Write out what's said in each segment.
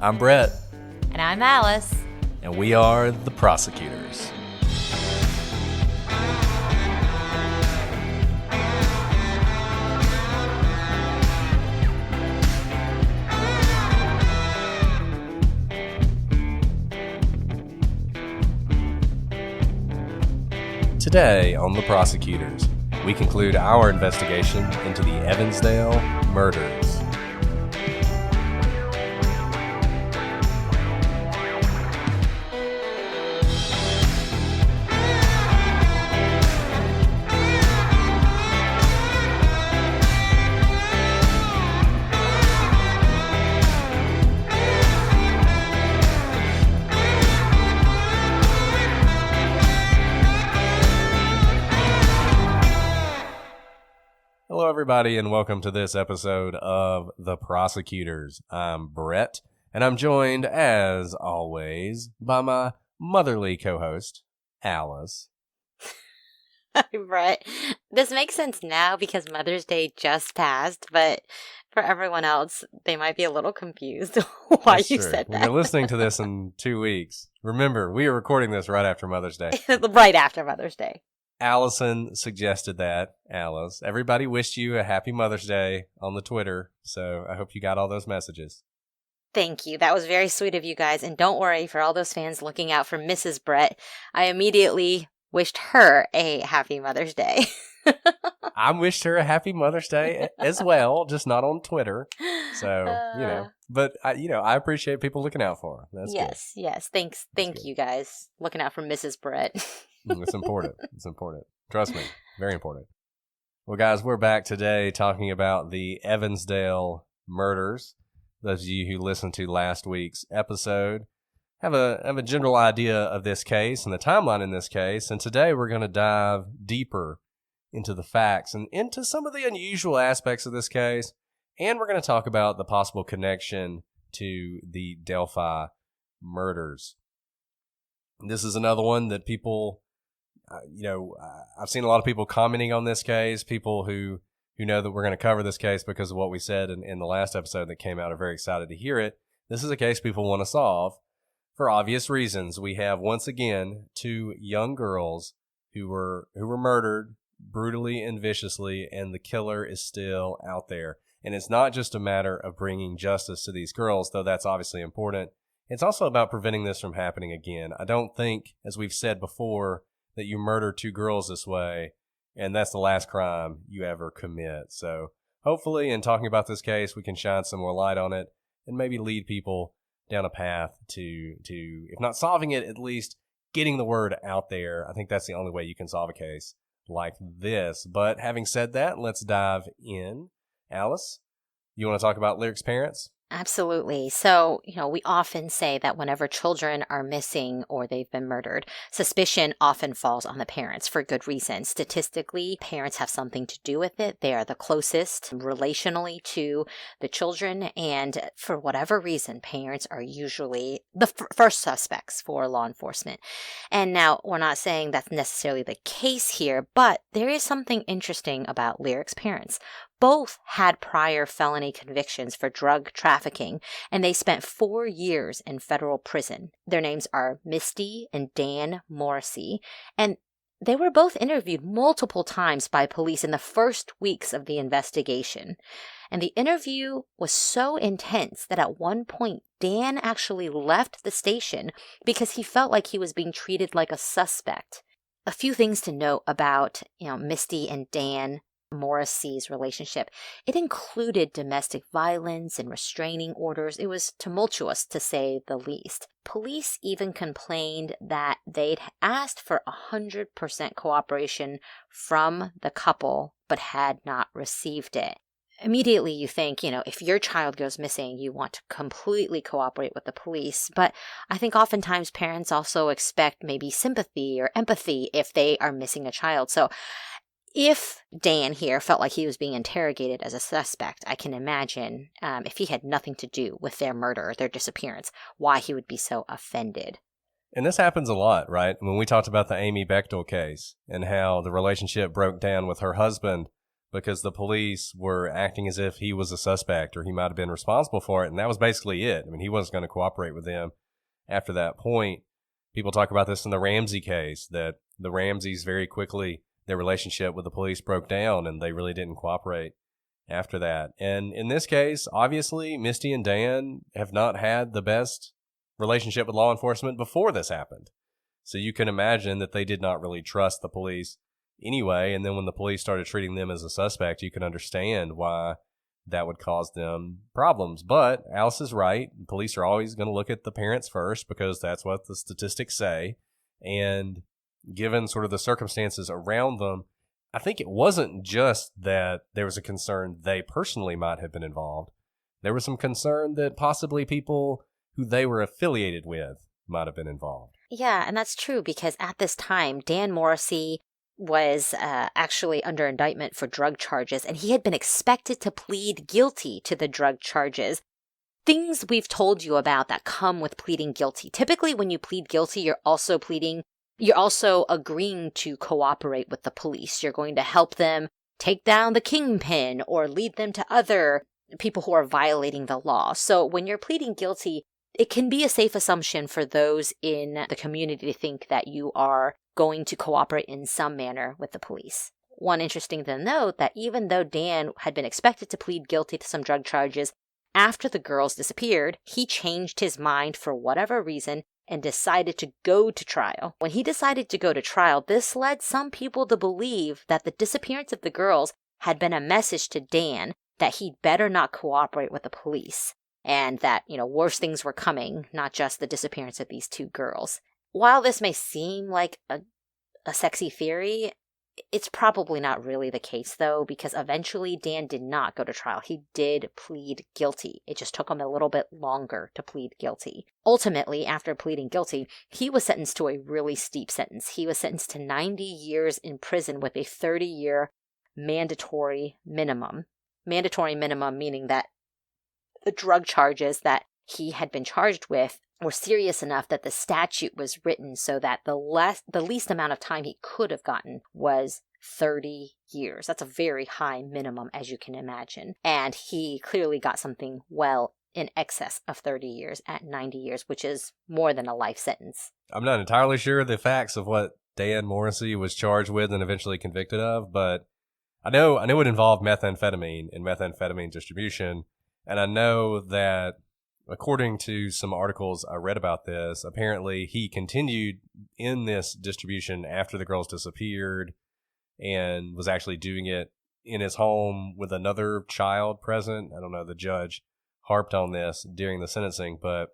I'm Brett. And I'm Alice. And we are the prosecutors. Today on The Prosecutors, we conclude our investigation into the Evansdale murders. Hello, everybody, and welcome to this episode of The Prosecutors. I'm Brett, and I'm joined, as always, by my motherly co-host, Alice. Hi, Brett. This makes sense now because Mother's Day just passed, but for everyone else, they might be a little confused why That's you true. said When that. you're listening to this in 2 weeks, remember, we are recording this right after Mother's Day. Right after Mother's Day. Allison suggested that, Alice. Everybody wished you a happy Mother's Day on the Twitter, so I hope you got all those messages. Thank you. That was very sweet of you guys. And don't worry for all those fans looking out for Mrs. Brett. I immediately wished her a happy Mother's Day. I wished her a happy Mother's Day as well, just not on Twitter. So, but I appreciate people looking out for her. That's yes, good. Yes. Thanks. Thank you guys. Looking out for Mrs. Brett. It's important. It's important. Trust me. Very important. Well, guys, we're back today talking about the Evansdale murders. Those of you who listened to last week's episode have a general idea of this case and the timeline in this case. And today we're going to dive deeper into the facts and into some of the unusual aspects of this case. And we're going to talk about the possible connection to the Delphi murders. This is another one that people, I've seen a lot of people commenting on this case, people who know that we're going to cover this case because of what we said in the last episode that came out are very excited to hear it. This is a case people want to solve for obvious reasons. We have, once again, two young girls who were murdered brutally and viciously, and the killer is still out there. And it's not just a matter of bringing justice to these girls, though that's obviously important. It's also about preventing this from happening again. I don't think, as we've said before, that you murder two girls this way, and that's the last crime you ever commit. So hopefully, in talking about this case, we can shine some more light on it and maybe lead people down a path to if not solving it, at least getting the word out there. I think that's the only way you can solve a case like this. But having said that, let's dive in. Alice, you want to talk about Lyric's parents? Absolutely. So, we often say that whenever children are missing or they've been murdered, suspicion often falls on the parents for good reason. Statistically, parents have something to do with it. They are the closest relationally to the children. And for whatever reason, parents are usually the first suspects for law enforcement. And now we're not saying that's necessarily the case here, but there is something interesting about Lyric's parents. Both had prior felony convictions for drug trafficking, and they spent 4 years in federal prison. Their names are Misty and Dan Morrissey, and they were both interviewed multiple times by police in the first weeks of the investigation. And the interview was so intense that at one point, Dan actually left the station because he felt like he was being treated like a suspect. A few things to note about, Misty and Dan Morrissey's relationship. It included domestic violence and restraining orders. It was tumultuous, to say the least. Police even complained that they'd asked for 100% cooperation from the couple, but had not received it. Immediately you think, if your child goes missing, you want to completely cooperate with the police. But I think oftentimes parents also expect maybe sympathy or empathy if they are missing a child. So if Dan here felt like he was being interrogated as a suspect, I can imagine if he had nothing to do with their murder, their disappearance, why he would be so offended. And this happens a lot, right? When we talked about the Amy Bechtel case and how the relationship broke down with her husband because the police were acting as if he was a suspect or he might have been responsible for it. And that was basically it. I mean, he wasn't going to cooperate with them after that point. People talk about this in the Ramsey case, that the Ramseys very quickly, their relationship with the police broke down and they really didn't cooperate after that. And in this case, obviously, Misty and Dan have not had the best relationship with law enforcement before this happened. So you can imagine that they did not really trust the police anyway. And then when the police started treating them as a suspect, you can understand why that would cause them problems. But Alice is right. Police are always going to look at the parents first because that's what the statistics say. And given sort of the circumstances around them, I think it wasn't just that there was a concern they personally might have been involved. There was some concern that possibly people who they were affiliated with might have been involved. Yeah, and that's true because at this time, Dan Morrissey was actually under indictment for drug charges, and he had been expected to plead guilty to the drug charges. Things we've told you about that come with pleading guilty. Typically, when you plead guilty, you're also agreeing to cooperate with the police. You're going to help them take down the kingpin or lead them to other people who are violating the law. So when you're pleading guilty, it can be a safe assumption for those in the community to think that you are going to cooperate in some manner with the police. One interesting to note that even though Dan had been expected to plead guilty to some drug charges, after the girls disappeared, he changed his mind for whatever reason and decided to go to trial. When he decided to go to trial, this led some people to believe that the disappearance of the girls had been a message to Dan that he'd better not cooperate with the police and that, worse things were coming, not just the disappearance of these two girls. While this may seem like a sexy theory, it's probably not really the case, though, because eventually Dan did not go to trial. He did plead guilty. It just took him a little bit longer to plead guilty. Ultimately, after pleading guilty, he was sentenced to a really steep sentence. He was sentenced to 90 years in prison with a 30-year mandatory minimum. Mandatory minimum meaning that the drug charges that he had been charged with were serious enough that the statute was written so that the least amount of time he could have gotten was 30 years. That's a very high minimum, as you can imagine. And he clearly got something well in excess of 30 years at 90 years, which is more than a life sentence. I'm not entirely sure the facts of what Dan Morrissey was charged with and eventually convicted of, but I know it involved methamphetamine and methamphetamine distribution. And I know that according to some articles I read about this, apparently he continued in this distribution after the girls disappeared and was actually doing it in his home with another child present. I don't know, the judge harped on this during the sentencing, but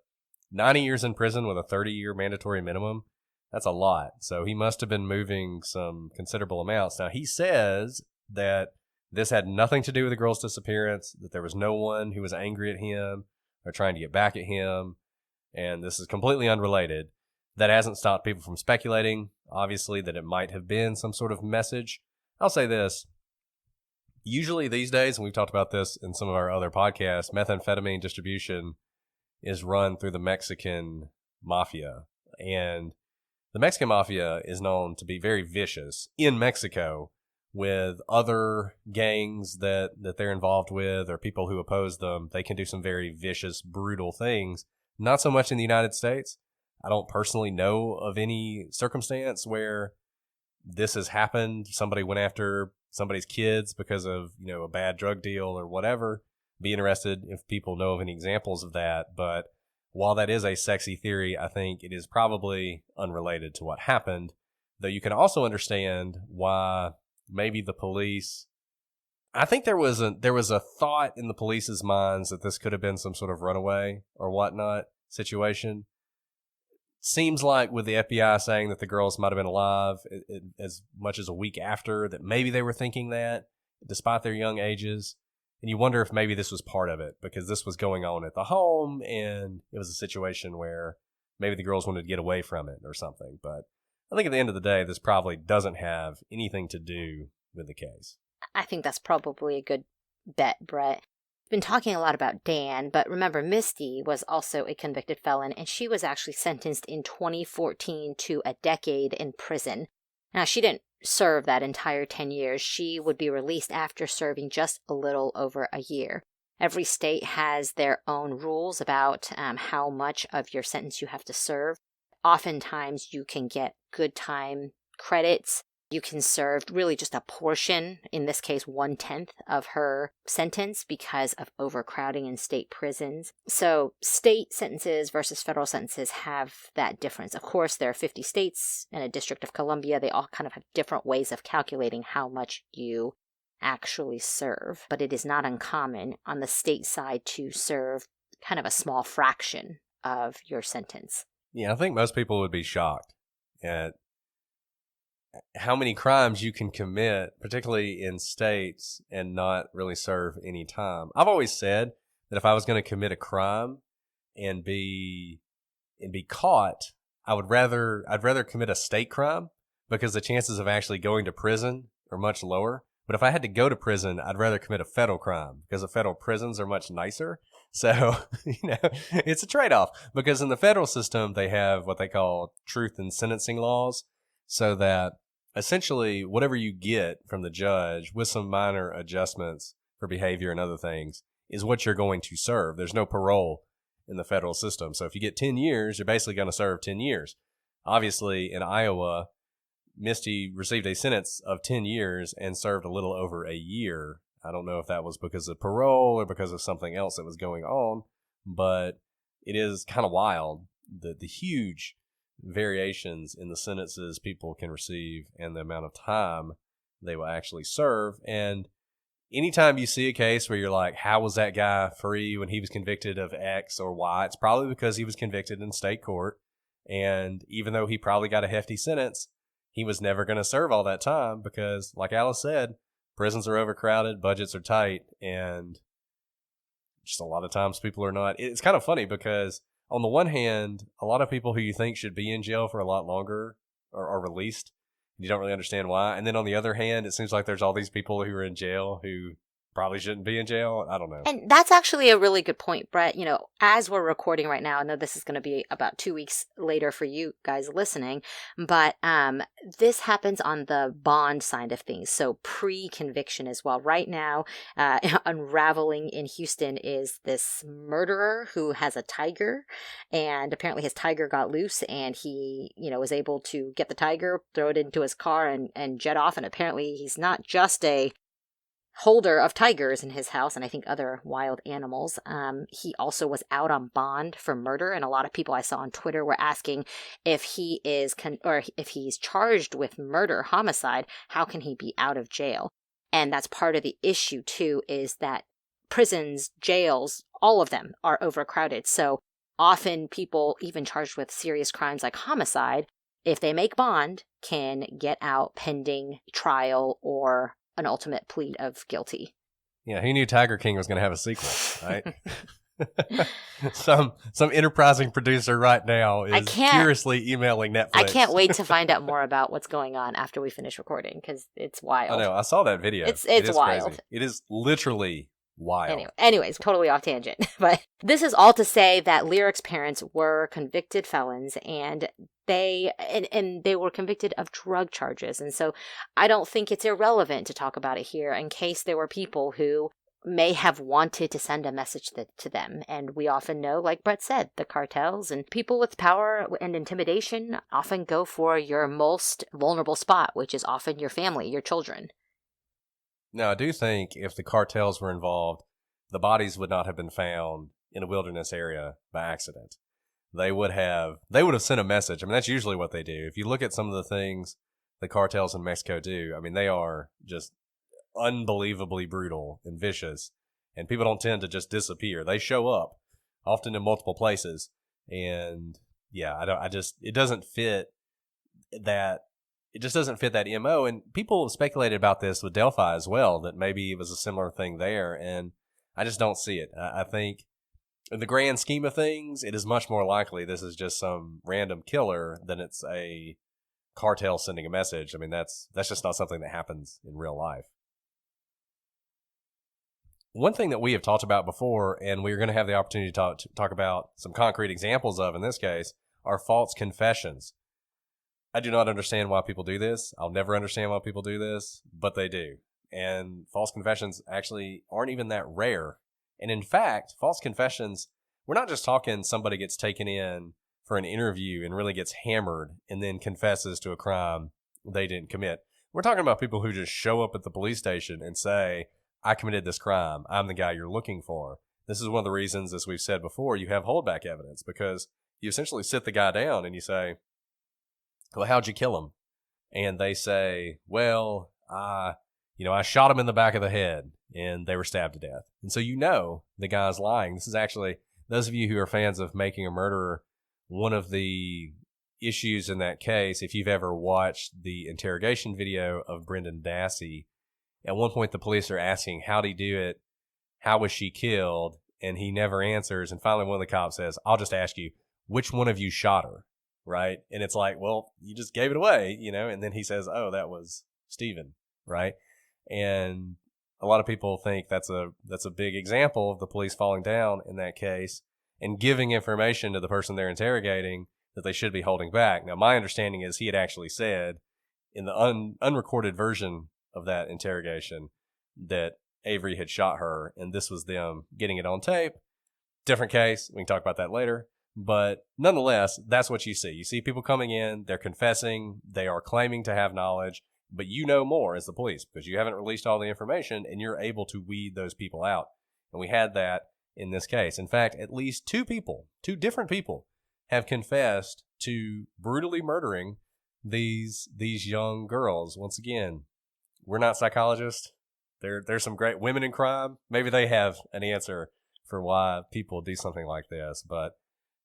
90 years in prison with a 30-year mandatory minimum, that's a lot. So he must have been moving some considerable amounts. Now, he says that this had nothing to do with the girls' disappearance, that there was no one who was angry at him or trying to get back at him, and this is completely unrelated. That hasn't stopped people from speculating, obviously, that it might have been some sort of message. I'll say this. Usually these days, and we've talked about this in some of our other podcasts, methamphetamine distribution is run through the Mexican mafia. And the Mexican mafia is known to be very vicious in Mexico with other gangs that they're involved with or people who oppose them. They can do some very vicious, brutal things. Not so much in the United States. I don't personally know of any circumstance where this has happened. Somebody went after somebody's kids because of, a bad drug deal or whatever. Be interested if people know of any examples of that. But while that is a sexy theory, I think it is probably unrelated to what happened. Though you can also understand why maybe the police, I think there was a thought in the police's minds that this could have been some sort of runaway or whatnot situation. Seems like with the FBI saying that the girls might have been alive as much as a week after, that maybe they were thinking that despite their young ages. And you wonder if maybe this was part of it because this was going on at the home and it was a situation where maybe the girls wanted to get away from it or something. But I think at the end of the day, this probably doesn't have anything to do with the case. I think that's probably a good bet, Brett. We've been talking a lot about Dan, but remember, Misty was also a convicted felon, and she was actually sentenced in 2014 to a decade in prison. Now, she didn't serve that entire 10 years. She would be released after serving just a little over a year. Every state has their own rules about how much of your sentence you have to serve. Oftentimes, you can get good time credits. You can serve really just a portion, in this case, 1/10 of her sentence because of overcrowding in state prisons. So state sentences versus federal sentences have that difference. Of course, there are 50 states and a District of Columbia. They all kind of have different ways of calculating how much you actually serve. But it is not uncommon on the state side to serve kind of a small fraction of your sentence. Yeah, I think most people would be shocked at how many crimes you can commit, particularly in states, and not really serve any time. I've always said that if I was going to commit a crime and be caught, I'd rather commit a state crime because the chances of actually going to prison are much lower. But if I had to go to prison, I'd rather commit a federal crime because the federal prisons are much nicer. So, it's a trade-off because in the federal system, they have what they call truth in sentencing laws, so that essentially whatever you get from the judge with some minor adjustments for behavior and other things is what you're going to serve. There's no parole in the federal system. So if you get 10 years, you're basically going to serve 10 years. Obviously, in Iowa, Misty received a sentence of 10 years and served a little over a year. I don't know if that was because of parole or because of something else that was going on, but it is kind of wild, the huge variations in the sentences people can receive and the amount of time they will actually serve. And anytime you see a case where you're like, how was that guy free when he was convicted of X or Y? It's probably because he was convicted in state court. And even though he probably got a hefty sentence, he was never going to serve all that time because, like Alice said, prisons are overcrowded, budgets are tight, and just a lot of times people are not. It's kind of funny because on the one hand, a lot of people who you think should be in jail for a lot longer are released. You don't really understand why. And then on the other hand, it seems like there's all these people who are in jail who probably shouldn't be in jail. I don't know. And that's actually a really good point, Brett. As we're recording right now, I know this is going to be about 2 weeks later for you guys listening, but this happens on the bond side of things, so pre-conviction as well. Right now, unraveling in Houston is this murderer who has a tiger, and apparently his tiger got loose, and he, was able to get the tiger, throw it into his car, and jet off. And apparently he's not just a holder of tigers in his house and I think other wild animals. He also was out on bond for murder, and a lot of people I saw on Twitter were asking if he is if he's charged with murder, homicide, how can he be out of jail? And that's part of the issue too, is that prisons, jails, all of them are overcrowded. So often people, even charged with serious crimes like homicide, if they make bond, can get out pending trial or an ultimate plea of guilty. Yeah, who knew Tiger King was going to have a sequel, right? Some enterprising producer right now is furiously emailing Netflix. I can't wait to find out more about what's going on after we finish recording because it's wild. I know. I saw that video. It's wild. Crazy. It is literally wild. Anyways, totally off tangent. But this is all to say that Lyric's parents were convicted felons, and they were convicted of drug charges. And so I don't think it's irrelevant to talk about it here in case there were people who may have wanted to send a message to them. And we often know, like Brett said, the cartels and people with power and intimidation often go for your most vulnerable spot, which is often your family, your children. Now, I do think if the cartels were involved, the bodies would not have been found in a wilderness area by accident. They would have sent a message. I mean, that's usually what they do. If you look at some of the things the cartels in Mexico do, I mean, they are just unbelievably brutal and vicious, and people don't tend to just disappear. They show up often in multiple places, and yeah, it doesn't fit that. It just doesn't fit that MO. And people have speculated about this with Delphi as well, that maybe it was a similar thing there. And I just don't see it. I think in the grand scheme of things, it is much more likely this is just some random killer than it's a cartel sending a message. I mean, that's just not something that happens in real life. One thing that we have talked about before, and we're going to have the opportunity to talk about some concrete examples of in this case, are false confessions. I do not understand why people do this. I'll never understand why people do this, but they do. And false confessions actually aren't even that rare. And in fact, false confessions, we're not just talking somebody gets taken in for an interview and really gets hammered and then confesses to a crime they didn't commit. We're talking about people who just show up at the police station and say, I committed this crime. I'm the guy you're looking for. This is one of the reasons, as we've said before, you have holdback evidence, because you essentially sit the guy down and you say, well, how'd you kill him? And they say, well, I shot him in the back of the head and they were stabbed to death. And so the guy's lying. This is actually, those of you who are fans of Making a Murderer, one of the issues in that case, if you've ever watched the interrogation video of Brendan Dassey, at one point the police are asking, how'd he do it? How was she killed? And he never answers. And finally one of the cops says, I'll just ask you, which one of you shot her? Right? And it's like, well, you just gave it away, and then he says, oh, that was Stephen, right? And a lot of people think that's a big example of the police falling down in that case and giving information to the person they're interrogating that they should be holding back. Now, my understanding is he had actually said in the unrecorded version of that interrogation that Avery had shot her, and this was them getting it on tape. Different case. We can talk about that later. But nonetheless, that's what you see. You see people coming in, they're confessing, they are claiming to have knowledge, but you know more as the police because you haven't released all the information and you're able to weed those people out. And we had that in this case. In fact, at least two different people, have confessed to brutally murdering these young girls. Once again, we're not psychologists. There's some great women in crime. Maybe they have an answer for why people do something like this, but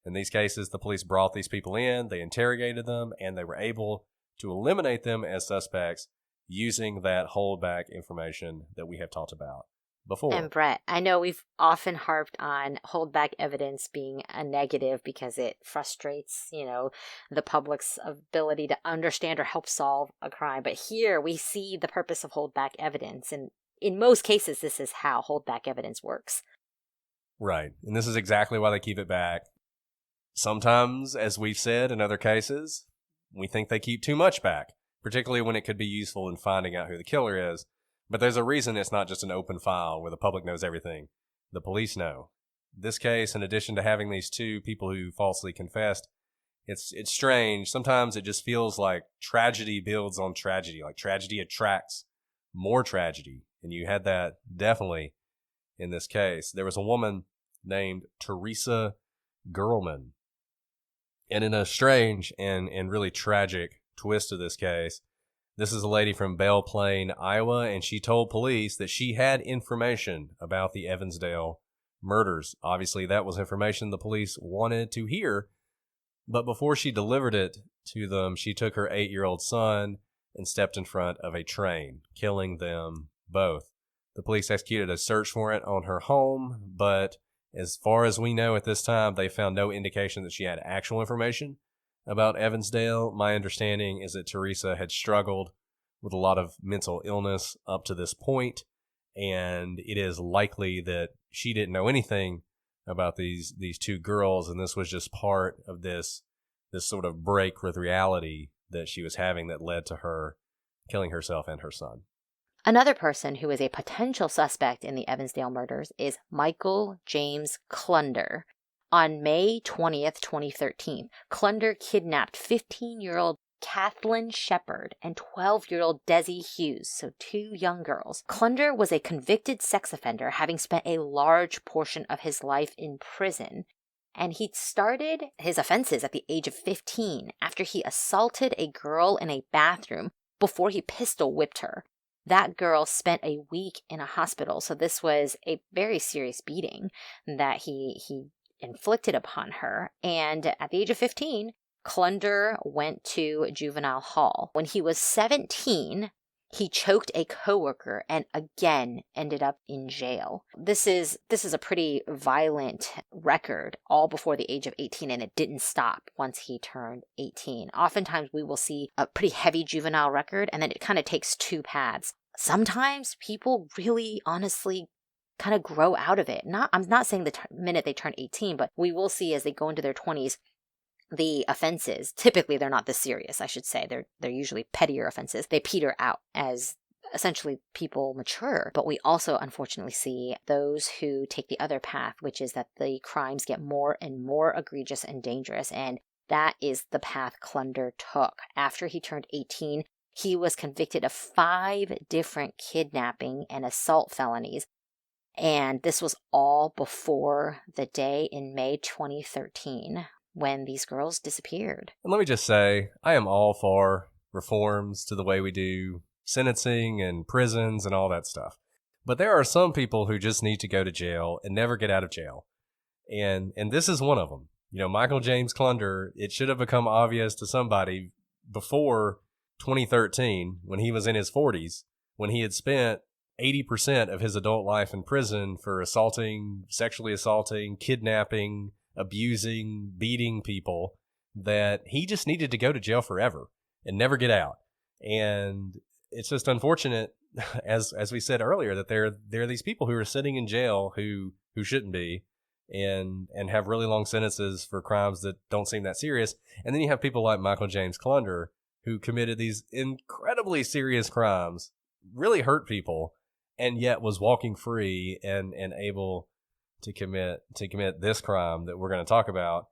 in these cases, the police brought these people in, they interrogated them, and they were able to eliminate them as suspects using that holdback information that we have talked about before. And Brett, I know we've often harped on holdback evidence being a negative because it frustrates, the public's ability to understand or help solve a crime. But here we see the purpose of holdback evidence. And in most cases, this is how holdback evidence works. Right. And this is exactly why they keep it back. Sometimes, as we've said in other cases, we think they keep too much back, particularly when it could be useful in finding out who the killer is. But there's a reason it's not just an open file where the public knows everything. The police know. This case, in addition to having these two people who falsely confessed, it's strange. Sometimes it just feels like tragedy builds on tragedy, like tragedy attracts more tragedy. And you had that definitely in this case. There was a woman named Teresa Gerlman. And in a strange and really tragic twist to this case, this is a lady from Belle Plaine, Iowa, and she told police that she had information about the Evansdale murders. Obviously, that was information the police wanted to hear, but before she delivered it to them, she took her 8-year-old son and stepped in front of a train, killing them both. The police executed a search warrant on her home, but as far as we know at this time, they found no indication that she had actual information about Evansdale. My understanding is that Teresa had struggled with a lot of mental illness up to this point, and it is likely that she didn't know anything about these two girls, and this was just part of this sort of break with reality that she was having that led to her killing herself and her son. Another person who is a potential suspect in the Evansdale murders is Michael James Klunder. On May 20th, 2013, Klunder kidnapped 15-year-old Kathleen Shepard and 12-year-old Desi Hughes, so two young girls. Klunder was a convicted sex offender, having spent a large portion of his life in prison. And he started his offenses at the age of 15 after he assaulted a girl in a bathroom before he pistol whipped her. That girl spent a week in a hospital, so this was a very serious beating that he inflicted upon her. And at the age of 15, Klunder went to juvenile hall. When he was 17, he choked a coworker and again ended up in jail. This is a pretty violent record all before the age of 18, and it didn't stop once he turned 18. Oftentimes we will see a pretty heavy juvenile record, and then it kind of takes two paths. Sometimes people really honestly kind of grow out of it. I'm not saying the minute they turn 18, but we will see as they go into their 20s, the offenses, typically they're not this serious, I should say. They're usually pettier offenses. They peter out as essentially people mature. But we also unfortunately see those who take the other path, which is that the crimes get more and more egregious and dangerous. And that is the path Klunder took. After he turned 18, he was convicted of 5 different kidnapping and assault felonies. And this was all before the day in May 2013 when these girls disappeared. And let me just say, I am all for reforms to the way we do sentencing and prisons and all that stuff. But there are some people who just need to go to jail and never get out of jail. And this is one of them. You know, Michael James Klunder, it should have become obvious to somebody before 2013, when he was in his 40s, when he had spent 80% of his adult life in prison for assaulting, sexually assaulting, kidnapping, abusing, beating people, that he just needed to go to jail forever and never get out. And it's just unfortunate, as we said earlier, that there are these people who are sitting in jail who shouldn't be, and have really long sentences for crimes that don't seem that serious. And then you have people like Michael James Klunder, who committed these incredibly serious crimes, really hurt people, and yet was walking free and able to commit this crime that we're going to talk about.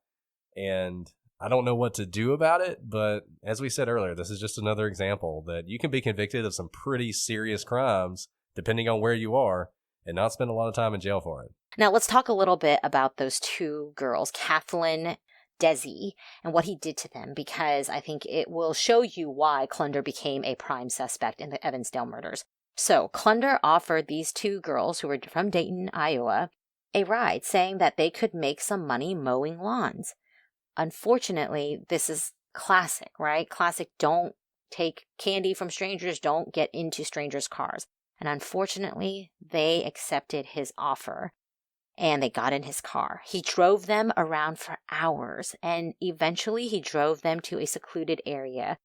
And I don't know what to do about it, but as we said earlier, this is just another example that you can be convicted of some pretty serious crimes, depending on where you are, and not spend a lot of time in jail for it. Now let's talk a little bit about those 2 girls, Kathleen, Desi, and what he did to them, because I think it will show you why Klunder became a prime suspect in the Evansdale murders. So Klunder offered these 2 girls, who were from Dayton, Iowa, a ride, saying that they could make some money mowing lawns. Unfortunately, this is classic, right? Classic, don't take candy from strangers, don't get into strangers' cars. And unfortunately, they accepted his offer and they got in his car. He drove them around for hours, and eventually he drove them to a secluded area.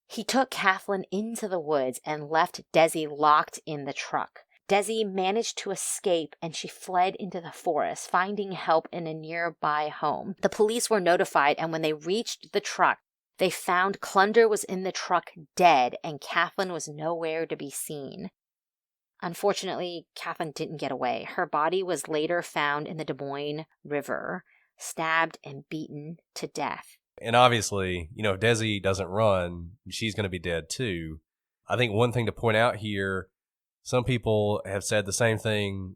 He took Kathleen into the woods and left Desi locked in the truck. Desi managed to escape and she fled into the forest, finding help in a nearby home. The police were notified, and when they reached the truck, they found Klunder was in the truck dead and Kathleen was nowhere to be seen. Unfortunately, Kathleen didn't get away. Her body was later found in the Des Moines River, stabbed and beaten to death. And obviously, you know, if Desi doesn't run, she's going to be dead too. I think one thing to point out here, some people have said the same thing.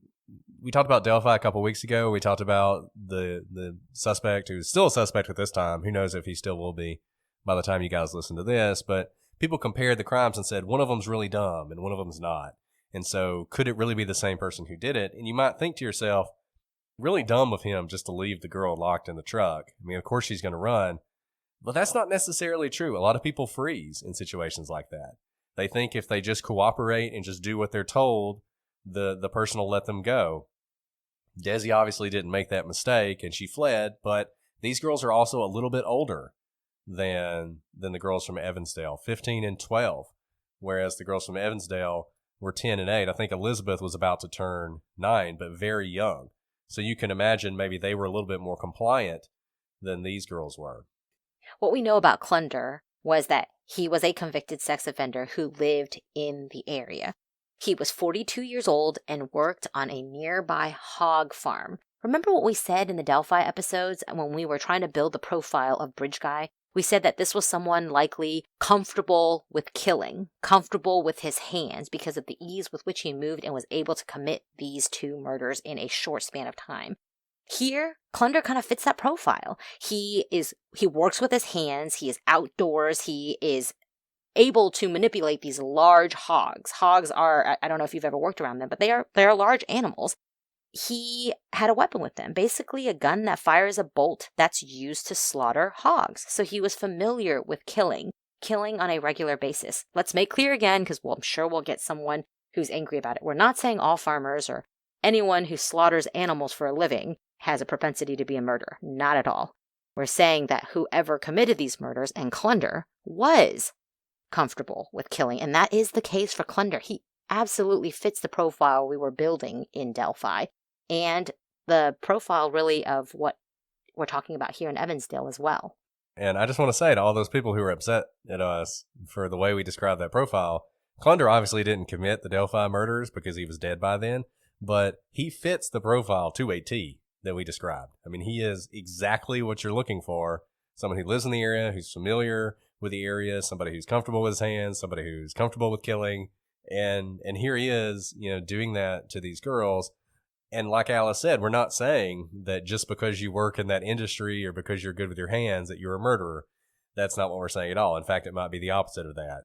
We talked about Delphi a couple of weeks ago. We talked about the suspect, who's still a suspect at this time. Who knows if he still will be by the time you guys listen to this. But people compared the crimes and said one of them's really dumb and one of them's not. And so could it really be the same person who did it? And you might think to yourself, really dumb of him just to leave the girl locked in the truck. I mean, of course she's going to run. But that's not necessarily true. A lot of people freeze in situations like that. They think if they just cooperate and just do what they're told, the person will let them go. Desi obviously didn't make that mistake, and she fled, but these girls are also a little bit older than the girls from Evansdale, 15 and 12, whereas the girls from Evansdale were 10 and 8. I think Elizabeth was about to turn 9, but very young. So you can imagine maybe they were a little bit more compliant than these girls were. What we know about Klunder was that he was a convicted sex offender who lived in the area. He was 42 years old and worked on a nearby hog farm. Remember what we said in the Delphi episodes when we were trying to build the profile of Bridge Guy? We said that this was someone likely comfortable with killing, comfortable with his hands because of the ease with which he moved and was able to commit these 2 murders in a short span of time. Here, Klunder kind of fits that profile. He works with his hands, he is outdoors, he is able to manipulate these large hogs. Hogs are, I don't know if you've ever worked around them, but they are large animals. He had a weapon with him, basically a gun that fires a bolt that's used to slaughter hogs. So he was familiar with killing on a regular basis. Let's make clear again, because I'm sure we'll get someone who's angry about it. We're not saying all farmers or anyone who slaughters animals for a living has a propensity to be a murderer. Not at all. We're saying that whoever committed these murders, and Klunder, was comfortable with killing. And that is the case for Klunder. He absolutely fits the profile we were building in Delphi, and the profile really of what we're talking about here in Evansdale as well. And I just want to say to all those people who are upset at us for the way we described that profile, Klunder obviously didn't commit the Delphi murders because he was dead by then, but he fits the profile to a T that we described. I mean, he is exactly what you're looking for. Someone who lives in the area, who's familiar with the area, somebody who's comfortable with his hands, somebody who's comfortable with killing. And here he is, doing that to these girls. And like Alice said, we're not saying that just because you work in that industry or because you're good with your hands that you're a murderer. That's not what we're saying at all. In fact, it might be the opposite of that.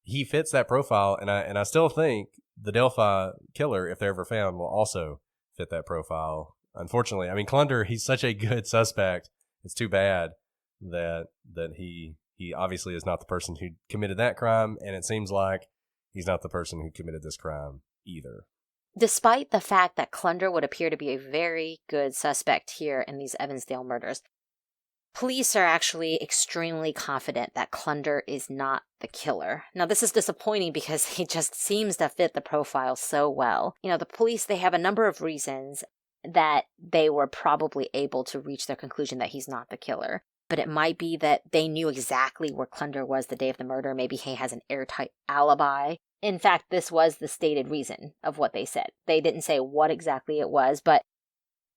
He fits that profile, and I still think the Delphi killer, if they're ever found, will also fit that profile. Unfortunately, I mean, Klunder, he's such a good suspect. It's too bad that he obviously is not the person who committed that crime, and it seems like he's not the person who committed this crime either. Despite the fact that Klunder would appear to be a very good suspect here in these Evansdale murders, police are actually extremely confident that Klunder is not the killer. Now, this is disappointing because he just seems to fit the profile so well. The police, they have a number of reasons that they were probably able to reach their conclusion that he's not the killer. But it might be that they knew exactly where Klunder was the day of the murder. Maybe he has an airtight alibi. In fact, this was the stated reason of what they said. They didn't say what exactly it was, but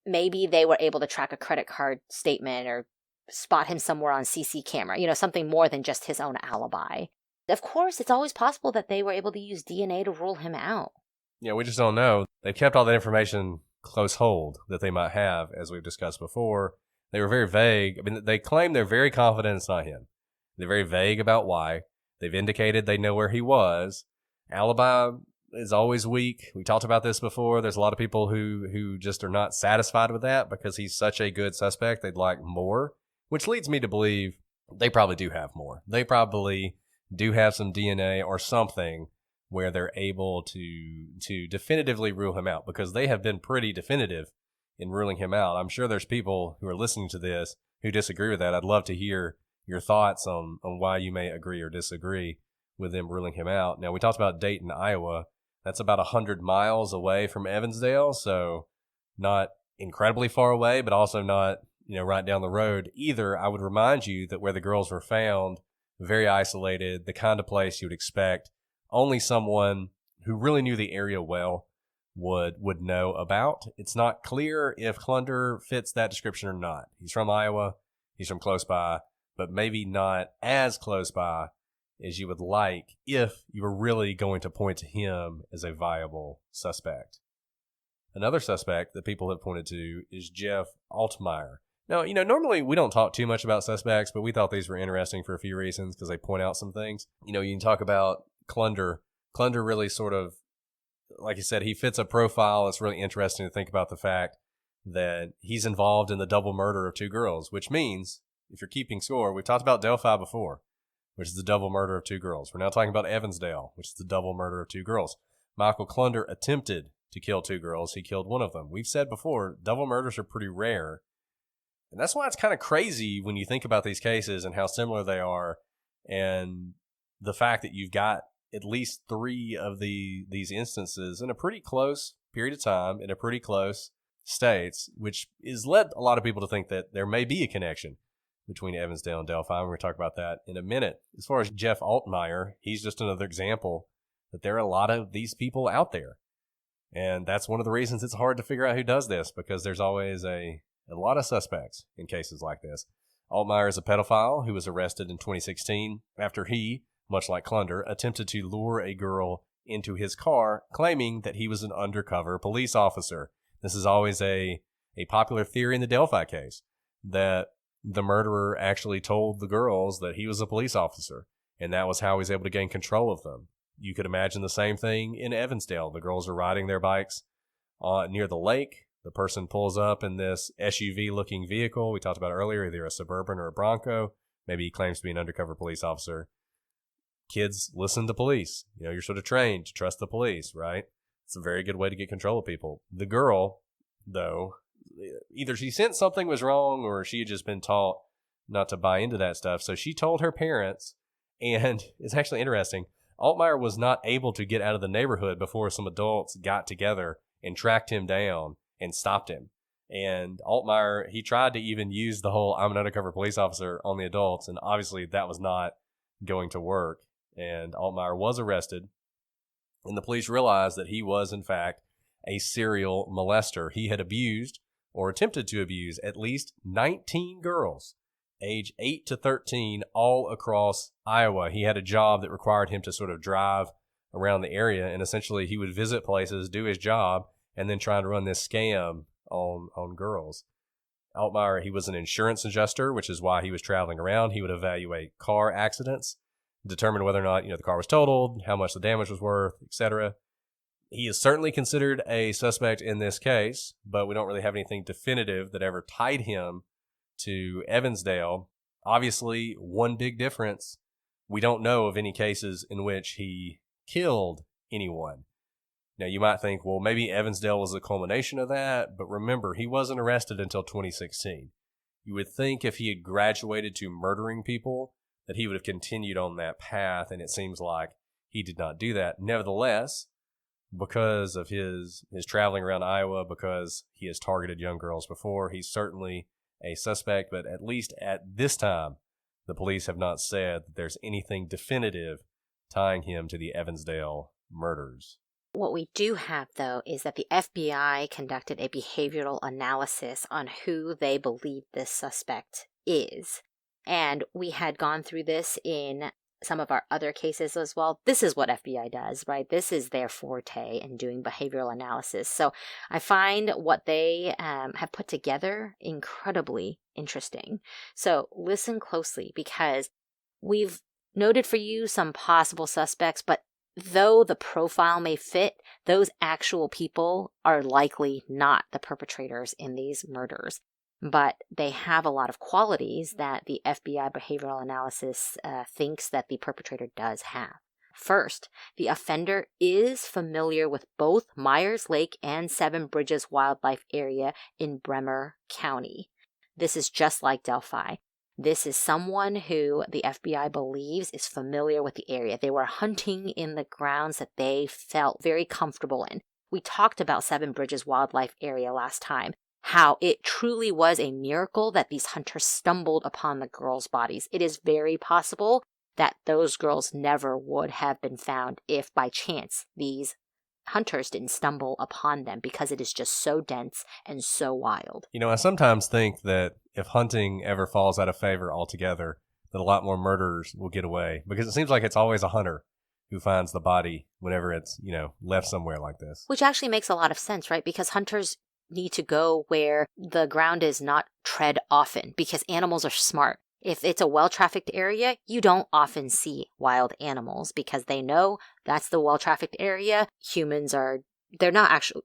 maybe they were able to track a credit card statement or spot him somewhere on CC camera, something more than just his own alibi. Of course, it's always possible that they were able to use DNA to rule him out. Yeah, we just don't know. They've kept all that information close hold that they might have, as we've discussed before. They were very vague. I mean, they claim they're very confident it's not him. They're very vague about why. They've indicated they know where he was. Alibi is always weak. We talked about this before. There's a lot of people who just are not satisfied with that because he's such a good suspect. They'd like more, which leads me to believe they probably do have more. They probably do have some DNA or something where they're able to definitively rule him out, because they have been pretty definitive in ruling him out. I'm sure there's people who are listening to this who disagree with that. I'd love to hear your thoughts on why you may agree or disagree with them ruling him out. Now, we talked about Dayton, Iowa. That's about 100 miles away from Evansdale, so not incredibly far away, but also not, right down the road either. I would remind you that where the girls were found, very isolated, the kind of place you would expect only someone who really knew the area well would know about. It's not clear if Klunder fits that description or not. He's from Iowa. He's from close by, but maybe not as close by as you would like if you were really going to point to him as a viable suspect. Another suspect that people have pointed to is Jeff Altmire. Now, normally we don't talk too much about suspects, but we thought these were interesting for a few reasons because they point out some things. You can talk about Klunder. Klunder really sort of, like you said, he fits a profile. It's really interesting to think about the fact that he's involved in the double murder of two girls, which means, if you're keeping score, we've talked about Delphi before, which is the double murder of two girls. We're now talking about Evansdale, which is the double murder of two girls. Michael Klunder attempted to kill two girls. He killed one of them. We've said before, double murders are pretty rare. And that's why it's kind of crazy when you think about these cases and how similar they are, and the fact that you've got at least three of these instances in a pretty close period of time, in a pretty close states, which has led a lot of people to think that there may be a connection between Evansdale and Delphi. We're going to talk about that in a minute. As far as Jeff Altmire, he's just another example that there are a lot of these people out there. And that's one of the reasons it's hard to figure out who does this, because there's always a lot of suspects in cases like this. Altmire is a pedophile who was arrested in 2016 after he, much like Klunder, attempted to lure a girl into his car, claiming that he was an undercover police officer. This is always a popular theory in the Delphi case, that the murderer actually told the girls that he was a police officer, and that was how he was able to gain control of them. You could imagine the same thing in Evansdale. The girls are riding their bikes near the lake. The person pulls up in this SUV-looking vehicle we talked about earlier, either a Suburban or a Bronco. Maybe he claims to be an undercover police officer. Kids listen to police. You're sort of trained to trust the police, right? It's a very good way to get control of people. The girl, though, either she sensed something was wrong or she had just been taught not to buy into that stuff. So she told her parents, and it's actually interesting, Altmire was not able to get out of the neighborhood before some adults got together and tracked him down and stopped him. And Altmire, he tried to even use the whole I'm an undercover police officer on the adults, and obviously that was not going to work. And Altmire was arrested, and the police realized that he was, in fact, a serial molester. He had abused or attempted to abuse at least 19 girls, age 8 to 13, all across Iowa. He had a job that required him to sort of drive around the area, and essentially he would visit places, do his job, and then try to run this scam on girls. Altmire, he was an insurance adjuster, which is why he was traveling around. He would evaluate car accidents, determine whether or not the car was totaled, how much the damage was worth, etc. He is certainly considered a suspect in this case, but we don't really have anything definitive that ever tied him to Evansdale. Obviously, one big difference, we don't know of any cases in which he killed anyone. Now, you might think, well, maybe Evansdale was the culmination of that, but remember, he wasn't arrested until 2016. You would think if he had graduated to murdering people that he would have continued on that path, and it seems like he did not do that. Nevertheless, because of his traveling around Iowa, because he has targeted young girls before, he's certainly a suspect, but at least at this time, the police have not said that there's anything definitive tying him to the Evansdale murders. What we do have, though, is that the FBI conducted a behavioral analysis on who they believe this suspect is. And we had gone through this in some of our other cases as well. This is what FBI does, right? This is their forte in doing behavioral analysis. So I find what they have put together incredibly interesting. So listen closely, because we've noted for you some possible suspects, but though the profile may fit, those actual people are likely not the perpetrators in these murders. But they have a lot of qualities that the FBI behavioral analysis thinks that the perpetrator does have. First, the offender is familiar with both Myers Lake and Seven Bridges Wildlife Area in Bremer County. This is just like Delphi. This is someone who the FBI believes is familiar with the area. They were hunting in the grounds that they felt very comfortable in. We talked about Seven Bridges Wildlife Area last time, how it truly was a miracle that these hunters stumbled upon the girls' bodies. It is very possible that those girls never would have been found if by chance these hunters didn't stumble upon them, because it is just so dense and so wild. I sometimes think that if hunting ever falls out of favor altogether, that a lot more murderers will get away, because it seems like it's always a hunter who finds the body whenever it's, left somewhere like this. Which actually makes a lot of sense, right? Because hunters need to go where the ground is not tread often, because animals are smart. If it's a well-trafficked area, you don't often see wild animals because they know that's the well-trafficked area.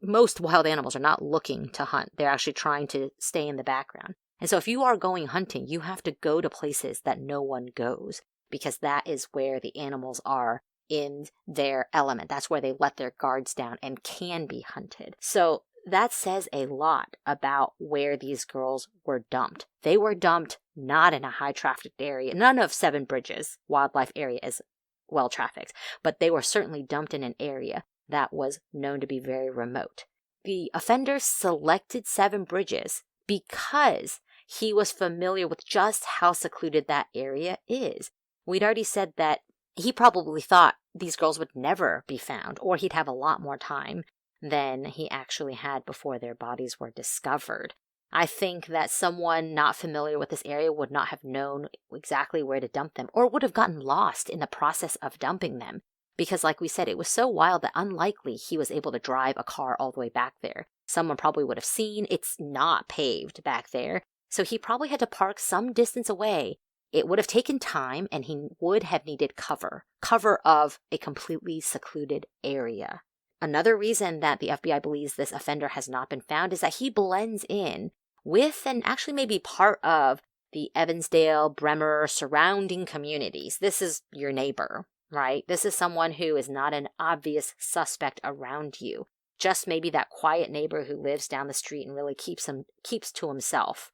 Most wild animals are not looking to hunt. They're actually trying to stay in the background. And so if you are going hunting, you have to go to places that no one goes, because that is where the animals are in their element. That's where they let their guards down and can be hunted. So that says a lot about where these girls were dumped. They were dumped not in a high-trafficked area. None of Seven Bridges Wildlife Area is well-trafficked, but they were certainly dumped in an area that was known to be very remote. The offender selected Seven Bridges because he was familiar with just how secluded that area is. We'd already said that he probably thought these girls would never be found, or he'd have a lot more time than he actually had before their bodies were discovered. I think that someone not familiar with this area would not have known exactly where to dump them, or would have gotten lost in the process of dumping them. Because like we said, it was so wild that unlikely he was able to drive a car all the way back there. Someone probably would have seen it's not paved back there, so he probably had to park some distance away. It would have taken time, and he would have needed cover of a completely secluded area. Another reason that the FBI believes this offender has not been found is that he blends in with, and actually may be part of, the Evansdale, Bremer surrounding communities. This is your neighbor, right? This is someone who is not an obvious suspect around you. Just maybe that quiet neighbor who lives down the street and really keeps to himself.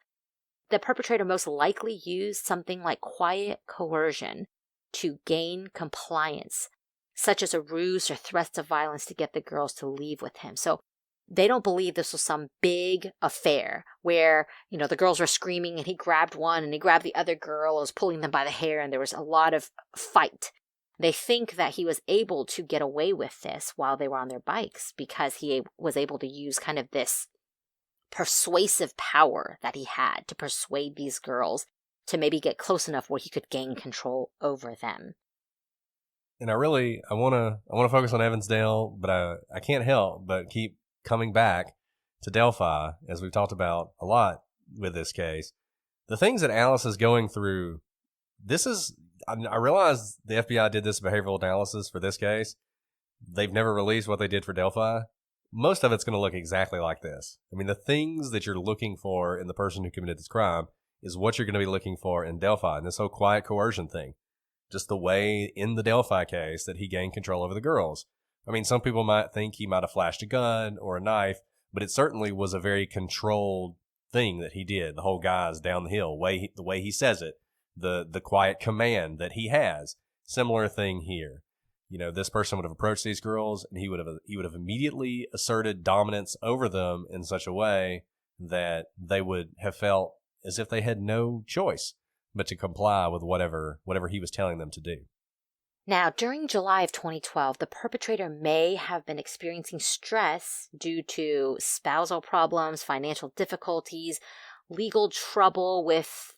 The perpetrator most likely used something like quiet coercion to gain compliance, such as a ruse or threats of violence to get the girls to leave with him. So they don't believe this was some big affair where, the girls were screaming and he grabbed one and he grabbed the other girl and was pulling them by the hair and there was a lot of fight. They think that he was able to get away with this while they were on their bikes because he was able to use kind of this persuasive power that he had to persuade these girls to maybe get close enough where he could gain control over them. And I want to focus on Evansdale, but I can't help but keep coming back to Delphi, as we've talked about a lot with this case. The things that Alice is going through, I realize the FBI did this behavioral analysis for this case. They've never released what they did for Delphi. Most of it's going to look exactly like this. I mean, the things that you're looking for in the person who committed this crime is what you're going to be looking for in Delphi, and this whole quiet coercion thing. Just the way in the Delphi case that he gained control over the girls. I mean, some people might think he might have flashed a gun or a knife, but it certainly was a very controlled thing that he did. The whole guy's down the hill, the way he says it, the quiet command that he has. Similar thing here. This person would have approached these girls and he would have immediately asserted dominance over them in such a way that they would have felt as if they had no choice but to comply with whatever he was telling them to do. Now, during July of 2012, the perpetrator may have been experiencing stress due to spousal problems, financial difficulties, legal trouble with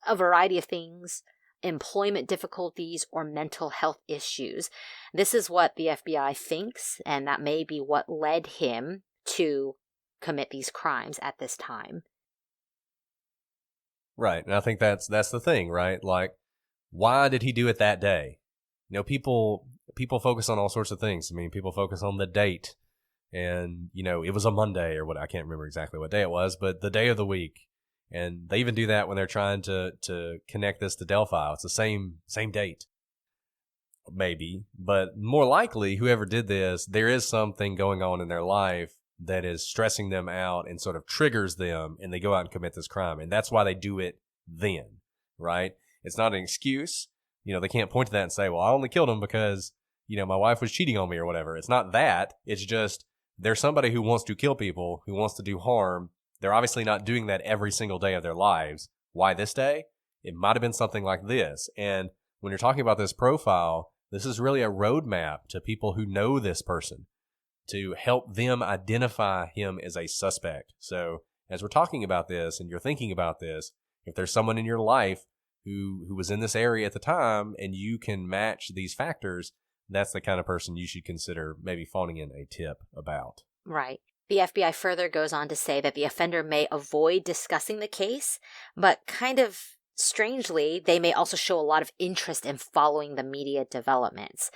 a variety of things, employment difficulties, or mental health issues. This is what the FBI thinks, and that may be what led him to commit these crimes at this time. Right, and I think that's the thing, right? Like, why did he do it that day? People focus on all sorts of things. I mean, people focus on the date, and it was a Monday or what, I can't remember exactly what day it was, but the day of the week. And they even do that when they're trying to connect this to Delphi. It's the same date, maybe, but more likely, whoever did this, there is something going on in their life that is stressing them out and sort of triggers them, and they go out and commit this crime. And that's why they do it then, right? It's not an excuse. They can't point to that and say, well, I only killed him because, my wife was cheating on me or whatever. It's not that. It's just there's somebody who wants to kill people, who wants to do harm. They're obviously not doing that every single day of their lives. Why this day? It might have been something like this. And when you're talking about this profile, this is really a roadmap to people who know this person to help them identify him as a suspect. So as we're talking about this and you're thinking about this, if there's someone in your life who was in this area at the time and you can match these factors, that's the kind of person you should consider maybe phoning in a tip about. Right. The FBI further goes on to say that the offender may avoid discussing the case, but kind of strangely, they may also show a lot of interest in following the media developments.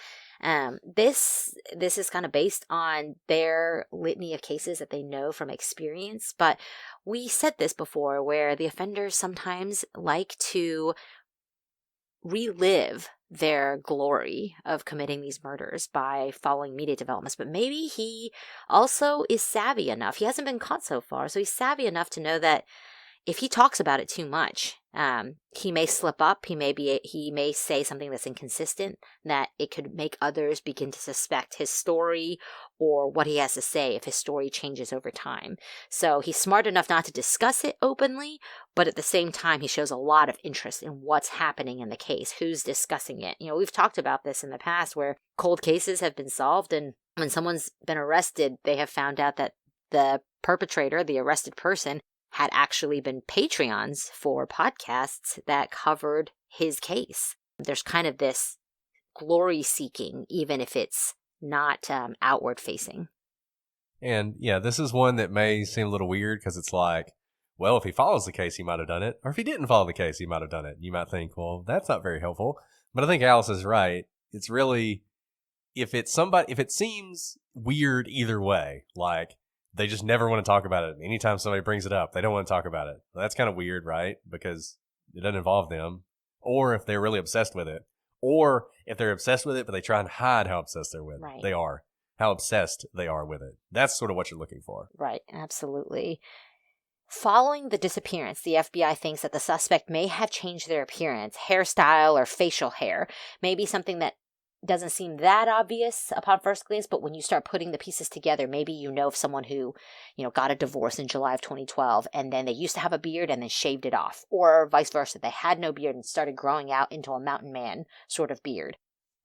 This is kind of based on their litany of cases that they know from experience, but we said this before where the offenders sometimes like to relive their glory of committing these murders by following media developments. But maybe he also is savvy enough. He hasn't been caught so far, so he's savvy enough to know that if he talks about it too much, he may slip up. He may say something that's inconsistent, that it could make others begin to suspect his story or what he has to say if his story changes over time. So he's smart enough not to discuss it openly, but at the same time, he shows a lot of interest in what's happening in the case, who's discussing it. We've talked about this in the past where cold cases have been solved, and when someone's been arrested, they have found out that the perpetrator, the arrested person, had actually been Patreons for podcasts that covered his case. There's kind of this glory seeking, even if it's not outward facing. And yeah, this is one that may seem a little weird because it's like, well, if he follows the case, he might have done it. Or if he didn't follow the case, he might have done it. You might think, well, that's not very helpful. But I think Alice is right. It's really, if it seems weird either way, like, they just never want to talk about it. Anytime somebody brings it up, they don't want to talk about it. Well, that's kind of weird, right? Because it doesn't involve them. Or if they're really obsessed with it. Or if they're obsessed with it, but they try and hide how obsessed they are. How obsessed they are with it. That's sort of what you're looking for. Right, absolutely. Following the disappearance, the FBI thinks that the suspect may have changed their appearance, hairstyle, or facial hair. Maybe something that doesn't seem that obvious upon first glance, but when you start putting the pieces together, maybe you know of someone who, got a divorce in July of 2012, and then they used to have a beard and then shaved it off, or vice versa. They had no beard and started growing out into a mountain man sort of beard.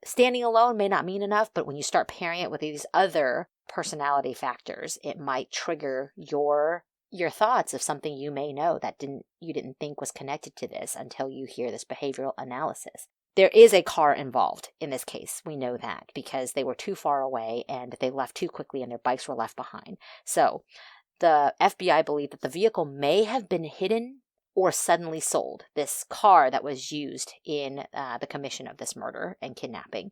Standing alone may not mean enough, but when you start pairing it with these other personality factors, it might trigger your thoughts of something you may know that you didn't think was connected to this until you hear this behavioral analysis. There is a car involved in this case. We know that because they were too far away and they left too quickly and their bikes were left behind. So the FBI believed that the vehicle may have been hidden or suddenly sold, this car that was used in the commission of this murder and kidnapping.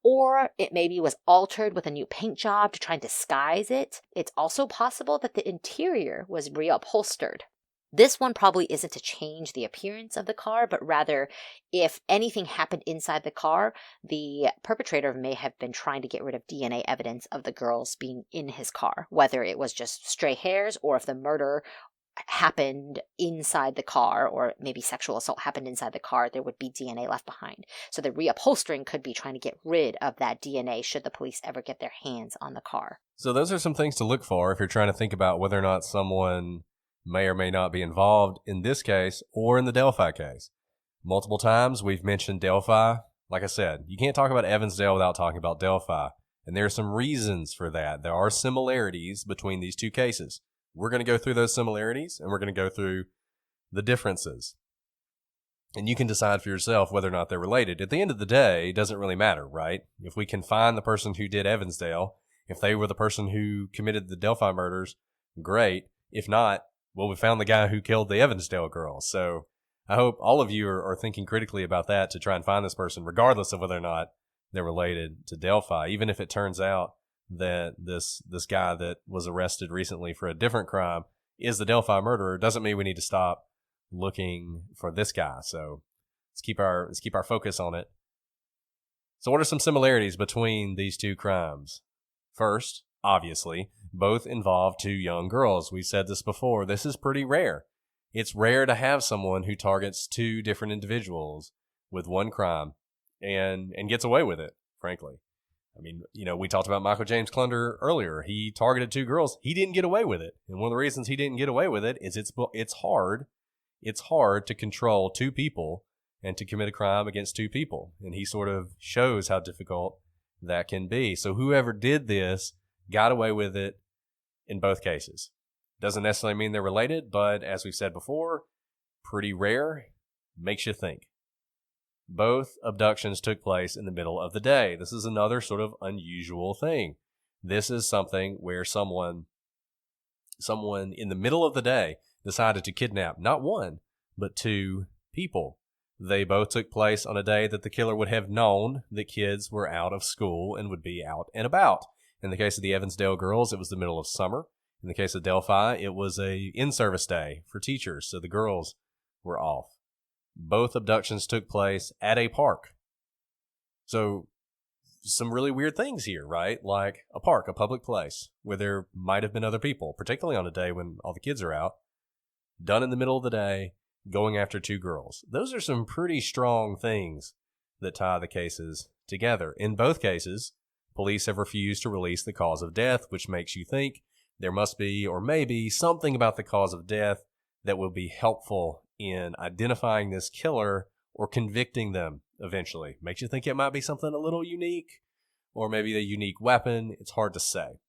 Or it maybe was altered with a new paint job to try and disguise it. It's also possible that the interior was reupholstered. This one probably isn't to change the appearance of the car, but rather if anything happened inside the car, the perpetrator may have been trying to get rid of DNA evidence of the girls being in his car, whether it was just stray hairs or if the murder happened inside the car, or maybe sexual assault happened inside the car, there would be DNA left behind. So the reupholstering could be trying to get rid of that DNA should the police ever get their hands on the car. So those are some things to look for if you're trying to think about whether or not someone may or may not be involved in this case or in the Delphi case. Multiple times we've mentioned Delphi. Like I said, you can't talk about Evansdale without talking about Delphi. And there are some reasons for that. There are similarities between these two cases. We're going to go through those similarities and we're going to go through the differences. And you can decide for yourself whether or not they're related. At the end of the day, it doesn't really matter, right? If we can find the person who did Evansdale, if they were the person who committed the Delphi murders, great. If not, well, we found the guy who killed the Evansdale girls. So I hope all of you are thinking critically about that to try and find this person, regardless of whether or not they're related to Delphi. Even if it turns out that this guy that was arrested recently for a different crime is the Delphi murderer, doesn't mean we need to stop looking for this guy. So let's keep our focus on it. So what are some similarities between these two crimes? First, obviously, both involve two young girls. We've said this before. This is pretty rare. It's rare to have someone who targets two different individuals with one crime and gets away with it, frankly. I mean, we talked about Michael James Klunder earlier. He targeted two girls. He didn't get away with it. And one of the reasons he didn't get away with it is it's hard. It's hard to control two people and to commit a crime against two people. And he sort of shows how difficult that can be. So whoever did this got away with it in both cases. Doesn't necessarily mean they're related, but as we've said before, pretty rare, makes you think. Both abductions took place in the middle of the day. This is another sort of unusual thing. This is something where someone in the middle of the day decided to kidnap not one, but two people. They both took place on a day that the killer would have known that kids were out of school and would be out and about. In the case of the Evansdale girls, it was the middle of summer. In the case of Delphi, it was a in-service day for teachers, so the girls were off. Both abductions took place at a park. So some really weird things here, right? Like a park, a public place where there might have been other people, particularly on a day when all the kids are out, done in the middle of the day, going after two girls. Those are some pretty strong things that tie the cases together. In both cases, police have refused to release the cause of death, which makes you think there must be or maybe something about the cause of death that will be helpful in identifying this killer or convicting them eventually. Makes you think it might be something a little unique or maybe a unique weapon. It's hard to say.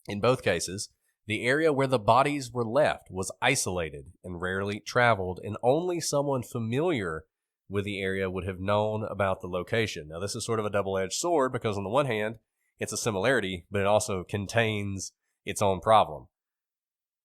In both cases, the area where the bodies were left was isolated and rarely traveled, and only someone familiar with the area would have known about the location. Now, this is sort of a double-edged sword because on the one hand, it's a similarity, but it also contains its own problem.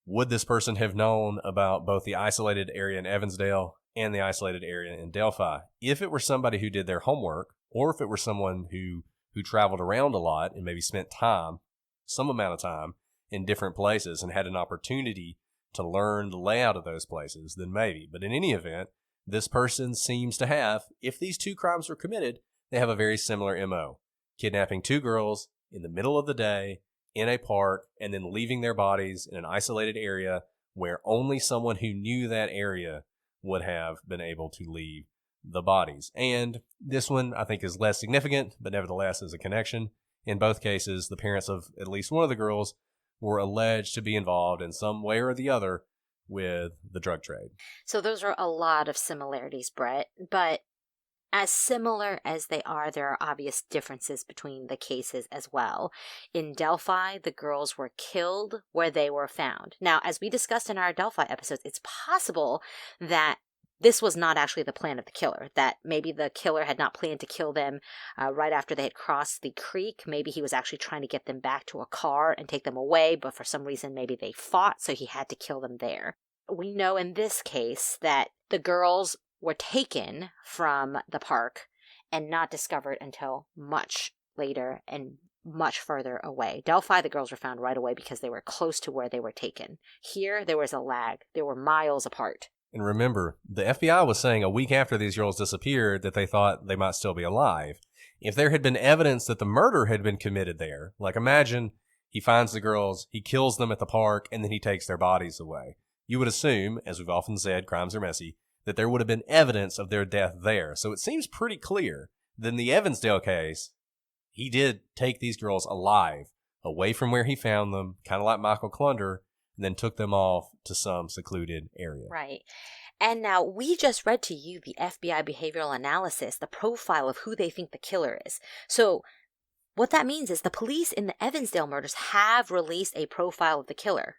Would this person have known about both the isolated area in Evansdale and the isolated area in Delphi? If it were somebody who did their homework, or if it were someone who traveled around a lot and maybe spent some amount of time in different places and had an opportunity to learn the layout of those places, then maybe. But in any event, this person seems to have, if these two crimes were committed, they have a very similar MO. Kidnapping two girls in the middle of the day in a park and then leaving their bodies in an isolated area where only someone who knew that area would have been able to leave the bodies. And this one, I think, is less significant, but nevertheless is a connection. In both cases, the parents of at least one of the girls were alleged to be involved in some way or the other with the drug trade. So those are a lot of similarities, Brett, but as similar as they are, there are obvious differences between the cases as well. In Delphi, the girls were killed where they were found. Now, as we discussed in our Delphi episodes, it's possible that this was not actually the plan of the killer, that maybe the killer had not planned to kill them right after they had crossed the creek. Maybe he was actually trying to get them back to a car and take them away, but for some reason maybe they fought, so he had to kill them there. We know in this case that the girls were taken from the park and not discovered until much later and much further away. Delphi, the girls were found right away because they were close to where they were taken. Here, there was a lag. They were miles apart. And remember, the FBI was saying a week after these girls disappeared that they thought they might still be alive. If there had been evidence that the murder had been committed there, like imagine he finds the girls, he kills them at the park, and then he takes their bodies away. You would assume, as we've often said, crimes are messy, that there would have been evidence of their death there. So it seems pretty clear that in the Evansdale case, he did take these girls alive, away from where he found them, kind of like Michael Klunder, and then took them off to some secluded area. Right. And now we just read to you the FBI behavioral analysis, the profile of who they think the killer is. So what that means is the police in the Evansdale murders have released a profile of the killer.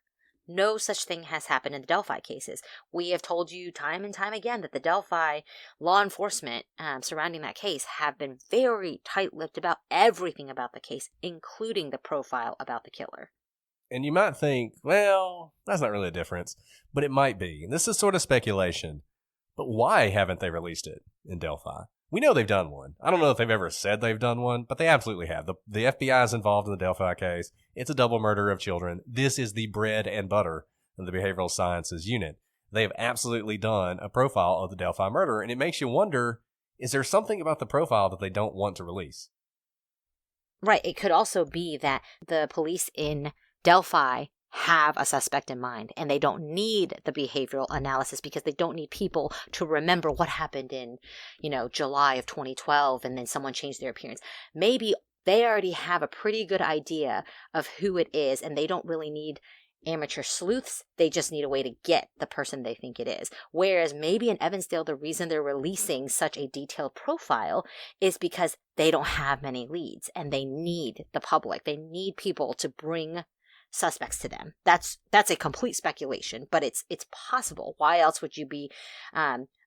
No such thing has happened in the Delphi cases. We have told you time and time again that the Delphi law enforcement surrounding that case have been very tight-lipped about everything about the case, including the profile about the killer. And you might think, well, that's not really a difference, but it might be. This is sort of speculation. But why haven't they released it in Delphi? We know they've done one. I don't know if they've ever said they've done one, but they absolutely have. The FBI is involved in the Delphi case. It's a double murder of children. This is the bread and butter of the behavioral sciences unit. They have absolutely done a profile of the Delphi murder, and it makes you wonder, is there something about the profile that they don't want to release? Right. It could also be that the police in Delphi have a suspect in mind and they don't need the behavioral analysis because they don't need people to remember what happened in, July of 2012 and then someone changed their appearance. Maybe they already have a pretty good idea of who it is and they don't really need amateur sleuths. They just need a way to get the person they think it is. Whereas maybe in Evansdale, the reason they're releasing such a detailed profile is because they don't have many leads and they need the public. They need people to bring suspects to them. That's a complete speculation, but it's possible. Why else would you be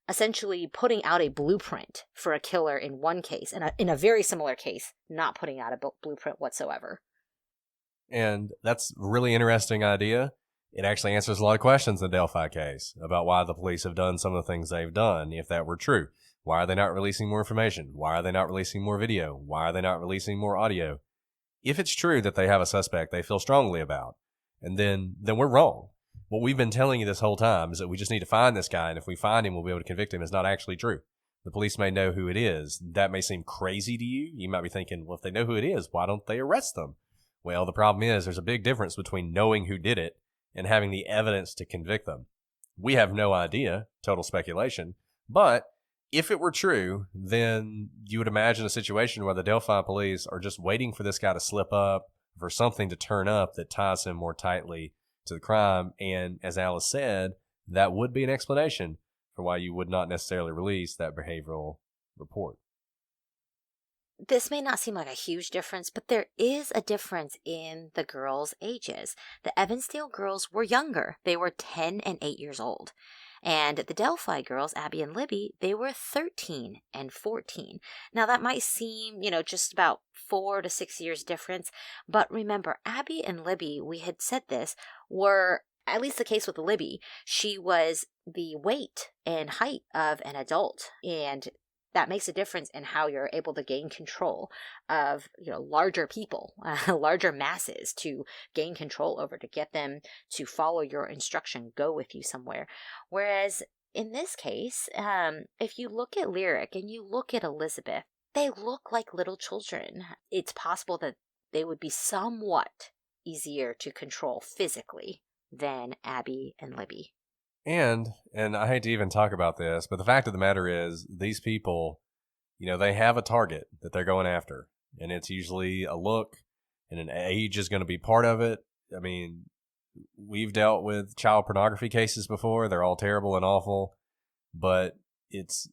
essentially putting out a blueprint for a killer in one case, and in a very similar case, not putting out a blueprint whatsoever? And that's a really interesting idea. It actually answers a lot of questions in the Delphi case about why the police have done some of the things they've done, if that were true. Why are they not releasing more information? Why are they not releasing more video? Why are they not releasing more audio? If it's true that they have a suspect they feel strongly about, and then we're wrong. What we've been telling you this whole time is that we just need to find this guy, and if we find him, we'll be able to convict him. It's not actually true. The police may know who it is. That may seem crazy to you. You might be thinking, well, if they know who it is, why don't they arrest them? Well, the problem is there's a big difference between knowing who did it and having the evidence to convict them. We have no idea, total speculation, but if it were true, then you would imagine a situation where the Delphi police are just waiting for this guy to slip up, for something to turn up that ties him more tightly to the crime. And as Alice said, that would be an explanation for why you would not necessarily release that behavioral report. This may not seem like a huge difference, but there is a difference in the girls' ages. The Evansdale girls were younger. They were 10 and 8 years old. And the Delphi girls, Abby and Libby, they were 13 and 14. Now that might seem, just about 4 to 6 years difference. But remember, Abby and Libby, we had said this, were, at least the case with Libby, she was the weight and height of an adult. And that makes a difference in how you're able to gain control of, larger people, larger masses to gain control over, to get them to follow your instruction, go with you somewhere. Whereas in this case, if you look at Lyric and you look at Elizabeth, they look like little children. It's possible that they would be somewhat easier to control physically than Abby and Libby. And I hate to even talk about this, but the fact of the matter is these people, they have a target that they're going after, and it's usually a look, and an age is going to be part of it. I mean, we've dealt with child pornography cases before. They're all terrible and awful, but it's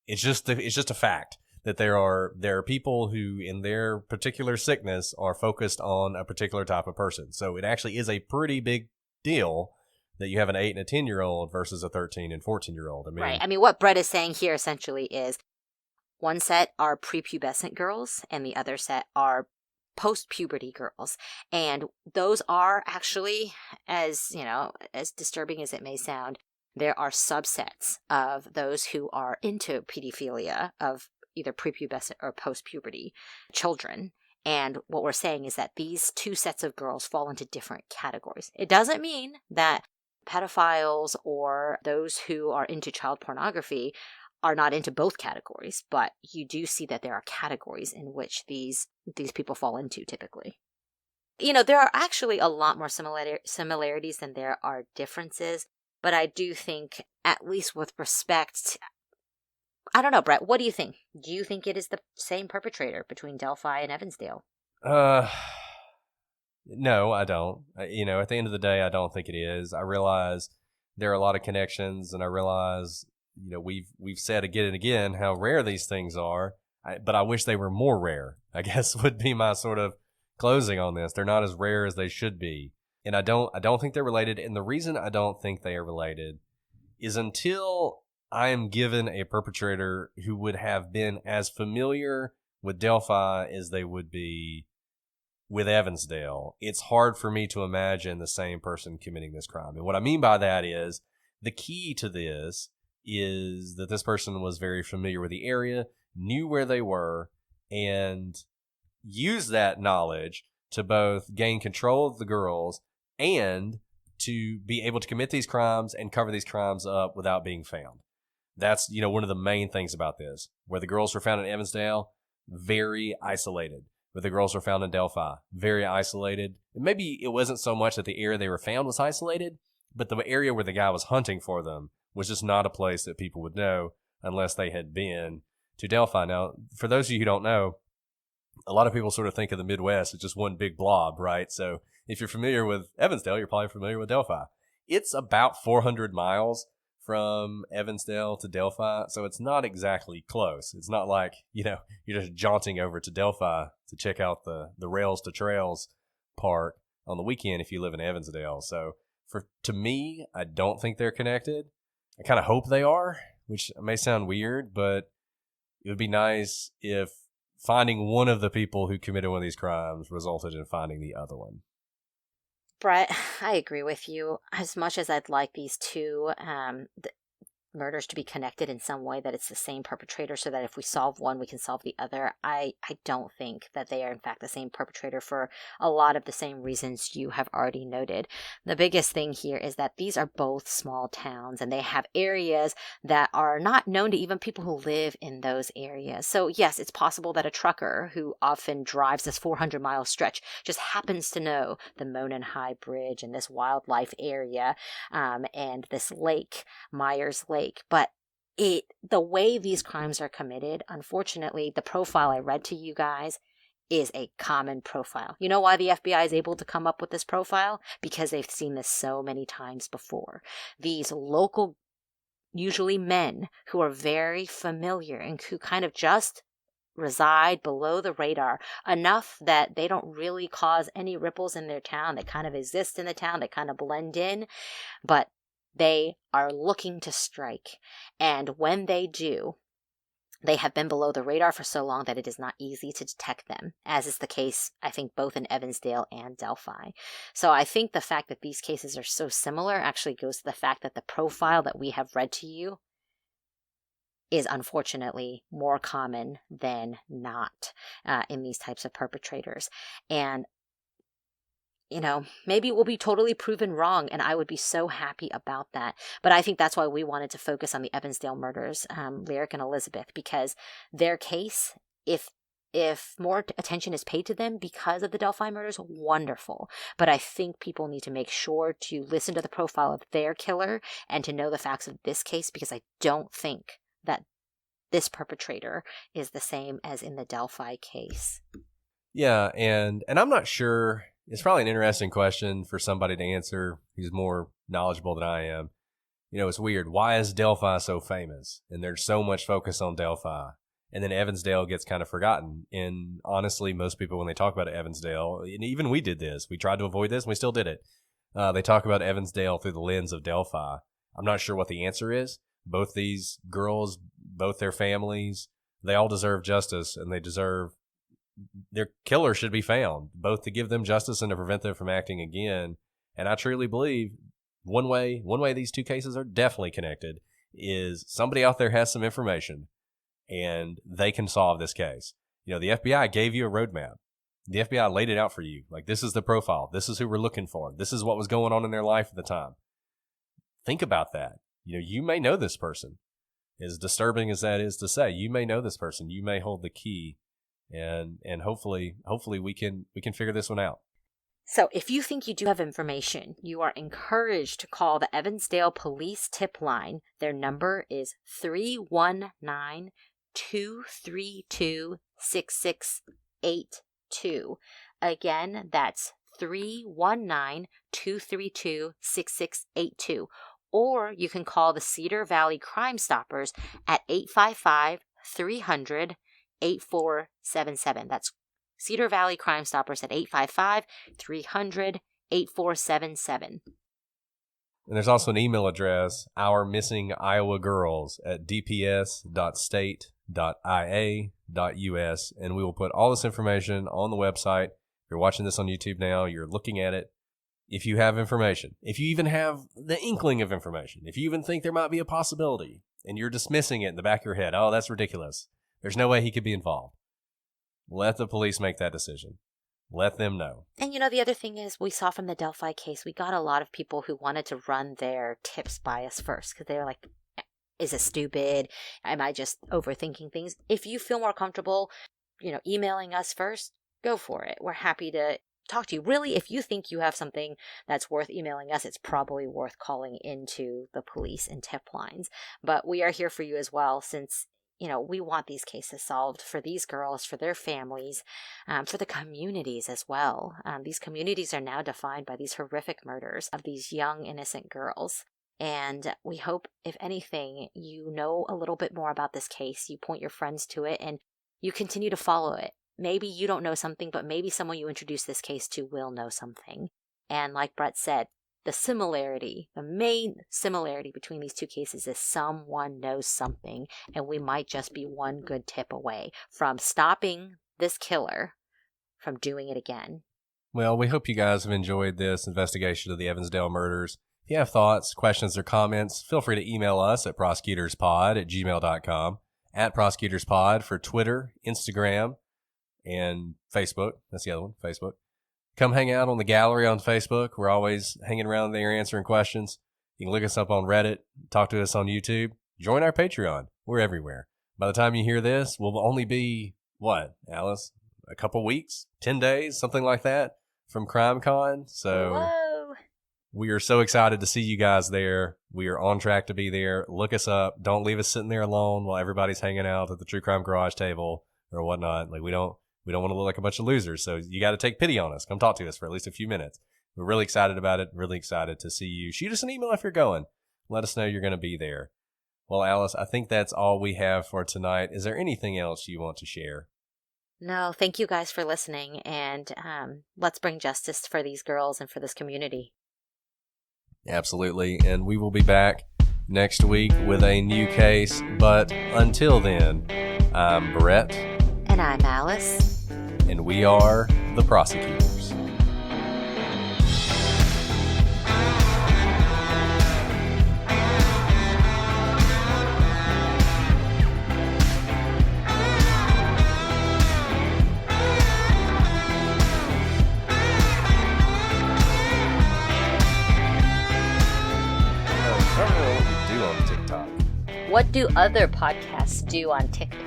just a fact that there are people who in their particular sickness are focused on a particular type of person. So it actually is a pretty big deal that you have an 8 and a 10-year-old versus a 13 and 14-year-old. I mean, right. I mean, what Brett is saying here essentially is one set are prepubescent girls and the other set are post-puberty girls. And those are actually, as disturbing as it may sound, there are subsets of those who are into pedophilia of either prepubescent or post-puberty children. And what we're saying is that these two sets of girls fall into different categories. It doesn't mean that pedophiles or those who are into child pornography are not into both categories, but you do see that there are categories in which these people fall into typically. There are actually a lot more similarities than there are differences, but I do think, at least with respect, I don't know, Brett, what do you think? Do you think it is the same perpetrator between Delphi and Evansdale? No, I don't. At the end of the day, I don't think it is. I realize there are a lot of connections, and I realize, we've said again and again how rare these things are, but I wish they were more rare, I guess would be my sort of closing on this. They're not as rare as they should be. And I don't think they're related. And the reason I don't think they are related is until I am given a perpetrator who would have been as familiar with Delphi as they would be with Evansdale, it's hard for me to imagine the same person committing this crime. And what I mean by that is the key to this is that this person was very familiar with the area, knew where they were, and used that knowledge to both gain control of the girls and to be able to commit these crimes and cover these crimes up without being found. That's, one of the main things about this. Where the girls were found in Evansdale, very isolated. Where the girls were found in Delphi, very isolated. And maybe it wasn't so much that the area they were found was isolated, but the area where the guy was hunting for them was just not a place that people would know unless they had been to Delphi. Now, for those of you who don't know, a lot of people sort of think of the Midwest as just one big blob, right? So if you're familiar with Evansdale, you're probably familiar with Delphi. It's about 400 miles from Evansdale to Delphi, so it's not exactly close. It's not like, you're just jaunting over to Delphi to check out the Rails to Trails park on the weekend if you live in Evansdale. So to me, I don't think they're connected. I kind of hope they are, which may sound weird, but it would be nice if finding one of the people who committed one of these crimes resulted in finding the other one. Brett, I agree with you. As much as I'd like these two murders to be connected in some way, that it's the same perpetrator so that if we solve one, we can solve the other, I don't think that they are in fact the same perpetrator for a lot of the same reasons you have already noted. The biggest thing here is that these are both small towns and they have areas that are not known to even people who live in those areas. So yes, it's possible that a trucker who often drives this 400-mile stretch just happens to know the Monon High Bridge and this wildlife area and this lake, Myers Lake. But the way these crimes are committed, unfortunately, the profile I read to you guys is a common profile. You know why the FBI is able to come up with this profile? Because they've seen this so many times before. These local, usually men, who are very familiar and who kind of just reside below the radar enough that they don't really cause any ripples in their town. They kind of exist in the town. They kind of blend in. But they are looking to strike. And when they do, they have been below the radar for so long that it is not easy to detect them, as is the case, I think, both in Evansdale and Delphi. So I think the fact that these cases are so similar actually goes to the fact that the profile that we have read to you is unfortunately more common than not in these types of perpetrators. And maybe it will be totally proven wrong, and I would be so happy about that. But I think that's why we wanted to focus on the Evansdale murders, Lyric and Elizabeth, because their case, if If more attention is paid to them because of the Delphi murders, wonderful. But I think people need to make sure to listen to the profile of their killer and to know the facts of this case, because I don't think that this perpetrator is the same as in the Delphi case. Yeah, and I'm not sure. It's probably an interesting question for somebody to answer who's more knowledgeable than I am. It's weird. Why is Delphi so famous? And there's so much focus on Delphi. And then Evansdale gets kind of forgotten. And honestly, most people, when they talk about Evansdale, and even we did this, we tried to avoid this, and we still did it. They talk about Evansdale through the lens of Delphi. I'm not sure what the answer is. Both these girls, both their families, they all deserve justice, and their killer should be found, both to give them justice and to prevent them from acting again. And I truly believe one way these two cases are definitely connected is somebody out there has some information, and they can solve this case. The FBI gave you a roadmap. The FBI laid it out for you. Like, this is the profile. This is who we're looking for. This is what was going on in their life at the time. Think about that. You may know this person. As disturbing as that is to say, you may know this person. You may hold the key, and hopefully we can figure this one out. So if you think you do have information, you are encouraged to call the Evansdale Police Tip Line. Their number is 319-232-6682. Again, that's 319-232-6682. Or you can call the Cedar Valley Crime Stoppers at 855-300-8477. That's Cedar Valley Crime Stoppers at 855-300-8477. And there's also an email address, ourmissingiowa.girls at dps.state.ia.us, and we will put all this information on the website. If you're watching this on YouTube now, you're looking at it. If you have information, if you even have the inkling of information, if you even think there might be a possibility, and you're dismissing it in the back of your head, oh, that's ridiculous, there's no way he could be involved, let the police make that decision. Let them know. And the other thing is, we saw from the Delphi case, we got a lot of people who wanted to run their tips by us first, because they're like, is it stupid? Am I just overthinking things? If you feel more comfortable, emailing us first, go for it. We're happy to talk to you. Really, if you think you have something that's worth emailing us, it's probably worth calling into the police and tip lines. But we are here for you as well, since we want these cases solved for these girls, for their families, for the communities as well. These communities are now defined by these horrific murders of these young, innocent girls. And we hope, if anything, you know a little bit more about this case. You point your friends to it, and you continue to follow it. Maybe you don't know something, but maybe someone you introduce this case to will know something. And like Brett said, the main similarity between these two cases is someone knows something, and we might just be one good tip away from stopping this killer from doing it again. Well, we hope you guys have enjoyed this investigation of the Evansdale murders. If you have thoughts, questions, or comments, feel free to email us at prosecutorspod@gmail.com, at prosecutorspod for Twitter, Instagram, and Facebook. That's the other one, Facebook. Come hang out on the gallery on Facebook. We're always hanging around there answering questions. You can look us up on Reddit, talk to us on YouTube, join our Patreon. We're everywhere. By the time you hear this, we'll only be, what, Alice? A couple weeks? 10 days? Something like that from CrimeCon. So whoa. We are so excited to see you guys there. We are on track to be there. Look us up. Don't leave us sitting there alone while everybody's hanging out at the True Crime Garage table or whatnot. Like, we don't want to look like a bunch of losers, so you got to take pity on us. Come talk to us for at least a few minutes. We're really excited about it, really excited to see you. Shoot us an email if you're going. Let us know you're going to be there. Well, Alice, I think that's all we have for tonight. Is there anything else you want to share? No, thank you guys for listening, and let's bring justice for these girls and for this community. Absolutely, and we will be back next week with a new case, but until then, I'm Brett. And I'm Alice. And we are the prosecutors. What do other podcasts do on TikTok?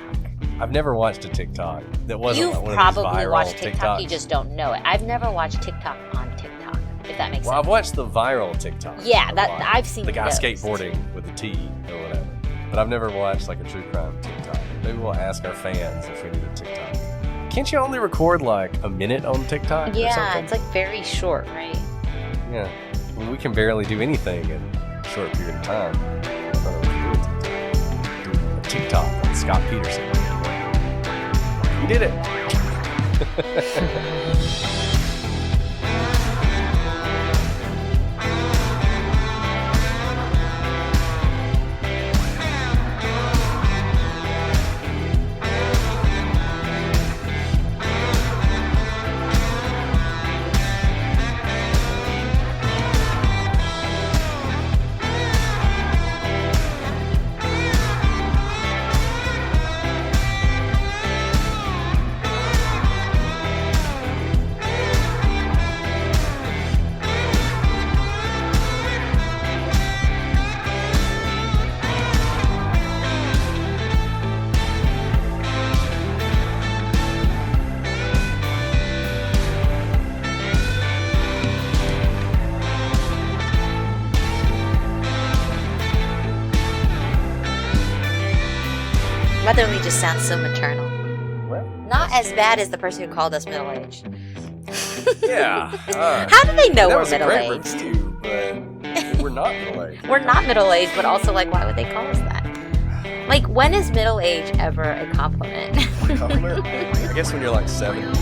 I've never watched a TikTok that wasn't You've like one probably of these viral watched TikTok, TikToks. you just don't know it. I've never watched TikTok on TikTok, if that makes Well, sense. I've watched the viral TikTok. Yeah, I've seen the guy those. skateboarding with a T or whatever. But I've never watched like a true crime TikTok. Maybe we'll ask our fans if we need a TikTok. Can't you only record like a minute on TikTok? Yeah, or something? it's like very short, right? Yeah. I mean, we can barely do anything in a short period of time. I thought we could do a TikTok on Scott Peterson. You did it. Motherly just sounds so maternal. Well, Not as bad as the person who called us middle-aged. yeah. How do they know that we're was a great middle-aged? review, but we're not middle-aged. We're not middle-aged, but also, like, why would they call us that? Like, when is middle-age ever a compliment? I guess when you're like 70.